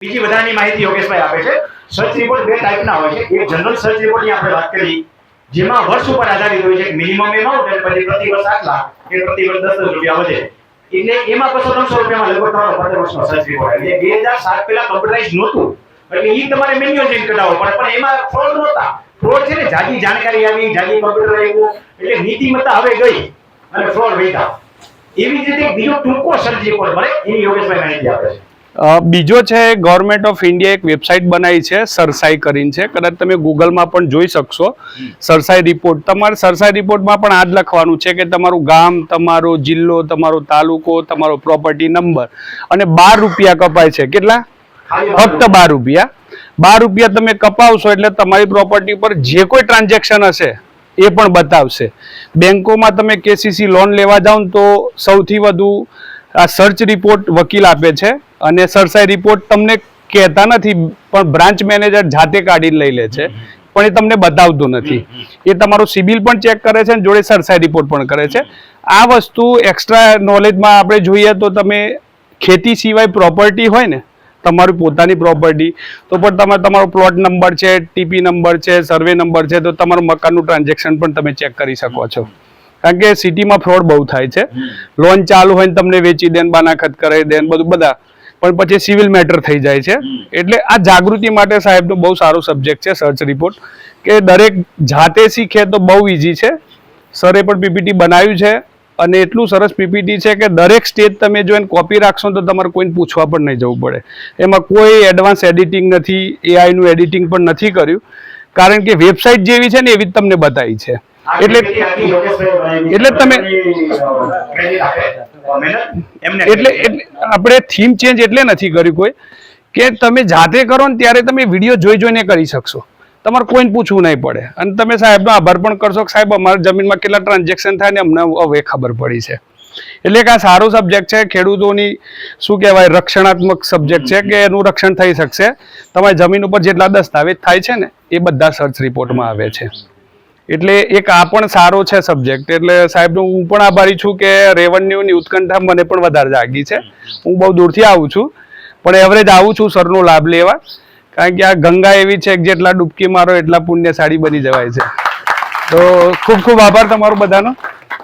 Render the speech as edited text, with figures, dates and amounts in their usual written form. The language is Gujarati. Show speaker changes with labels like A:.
A: બીજી વધારાની માહિતી યોગેશભાઈ આપે છે. સર્ચ રિપોર્ટ બે ટાઈપના હોય છે. એક જનરલ સર્ચ રિપોર્ટની આપણે વાત કરી, જેમાં વર્ષ ઉપર આધારિત હોય છે. મિનિમમ એમાઉન્ટ અને પછી પ્રતિ વર્ષ આટલા કે પ્રતિ વર્ષ 10 રૂપિયા વધે, એટલે એમાં 200-300 રૂપિયામાં લગભગ તમારો 15 વર્ષનો સર્ચ રિપોર્ટ આવે. એટલે 2007 પહેલા કમ્પ્યુટરાઇઝ નહોતું, એટલે ઈ તમારે મેન્યુઅલ જઈને કઢાવવો પડે, પણ એમાં ફ્રોડ નહોતા. ફ્રોડ છે ને, જાજી જાણકારી આવી, જાજી કમ્પ્યુટર આવ્યું, એટલે નીતિમત્તા હવે ગઈ અને ફ્રોડ વધ્યા. એવી જ રીતે બીજો ટૂંકો સર્ચ રિપોર્ટ મળે, એની યોગેશભાઈ માહિતી આપે છે.
B: બીજો છે ગવર્મેન્ટ ઓફ ઇન્ડિયા એક વેબસાઇટ બનાવી છે, સરસાઈ કરીને છે, કદાચ તમે ગૂગલમાં પણ જોઈ શકશો. સરસાઈ રિપોર્ટ, તમારે સરસાઈ રિપોર્ટમાં પણ આ જ લખવાનું છે કે તમારું ગામ, તમારો જિલ્લો, તમારો તાલુકો, તમારો પ્રોપર્ટી નંબર, અને 12 રૂપિયા કપાય છે. કેટલા? ફક્ત 12 રૂપિયા. 12 રૂપિયા તમે કપાવશો એટલે તમારી પ્રોપર્ટી પર જે કોઈ ટ્રાન્ઝેક્શન હશે એ પણ બતાવશે. બેંકોમાં તમે કેસીસી લોન લેવા જાઓ તો સૌથી વધુ આ સર્ચ રિપોર્ટ વકીલ આપે છે, અને સરસાઈ રિપોર્ટ તમને કહેતા નથી, પણ બ્રાન્ચ મેનેજર જાતે કાઢીને લઈ લે છે, પણ એ તમને બતાવતું નથી. એ તમારું સિબિલ પણ ચેક કરે છે અને જોડે સરસાઈ રિપોર્ટ પણ કરે છે. આ વસ્તુ એક્સ્ટ્રા નોલેજમાં આપણે જોઈએ તો તમે ખેતી સિવાય પ્રોપર્ટી હોય ને, તમારી પોતાની પ્રોપર્ટી, તો પણ તમે તમારો પ્લોટ નંબર છે, ટીપી નંબર છે, સર્વે નંબર છે, તો તમારું મકાનનું ટ્રાન્ઝેક્શન પણ તમે ચેક કરી શકો છો. કારણ કે સિટીમાં ફ્રોડ બહુ થાય છે. લોન ચાલુ હોય ને તમને વેચી દે, બાનાખત કરાવી દે, બધું બધા, પણ પછી સિવિલ મેટર થઈ જાય છે. એટલે આ જાગૃતિ માટે સાહેબનો બહુ સારો સબ્જેક્ટ છે સર્ચ રિપોર્ટ, કે દરેક જાતે શીખે તો બહુ ઇઝી છે. સરે પણ પીપીટી બનાવ્યું છે, અને એટલું સરસ પીપીટી છે કે દરેક સ્ટેજ તમે જો એને કોપી રાખશો તો તમારે કોઈને પૂછવા પણ નહીં જવું પડે. એમાં કોઈ એડવાન્સ એડિટિંગ નથી, એઆઈનું એડિટિંગ પણ નથી કર્યું, કારણ કે વેબસાઇટ જેવી છે ને એવી જ તમને બતાવી છે. એટલે તમે એટલે આપણે થીમ ચેન્જ એટલે નથી કર્યું કોઈ, કે તમે જાતે કરો ને ત્યારે તમે વિડીયો જોઈને કરી શકશો, તમારે કોઈને પૂછવું નહીં પડે. અને તમે સાહેબનો આભાર પણ કરશો કે સાહેબ અમારા જમીનમાં કેટલા ટ્રાન્ઝેક્શન થાય ને અમને હવે ખબર પડી છે. એટલે કે આ સારો સબ્જેક્ટ છે, ખેડૂતોની શું કહેવાય રક્ષણાત્મક સબ્જેક્ટ છે, કે એનું રક્ષણ થઈ શકશે. તમારી જમીન ઉપર જેટલા દસ્તાવેજ થાય છે ને એ બધા સર્ચ રિપોર્ટમાં આવે છે. એટલે એક આ પણ સારો છે સબ્જેક્ટ. એટલે સાહેબનો હું પણ આભારી છું કે રેવન્યુની ઉત્કંઠા મને પણ વધારે જાગી છે. હું બહુ દૂરથી આવું છું, પણ એવરેજ આવું છું સરનો લાભ લેવા, કારણ કે આ ગંગા એવી છે કે જેટલા ડૂબકી મારો એટલા પુણ્યશાળી બની જવાય છે. તો ખૂબ ખૂબ આભાર તમારો બધાનો.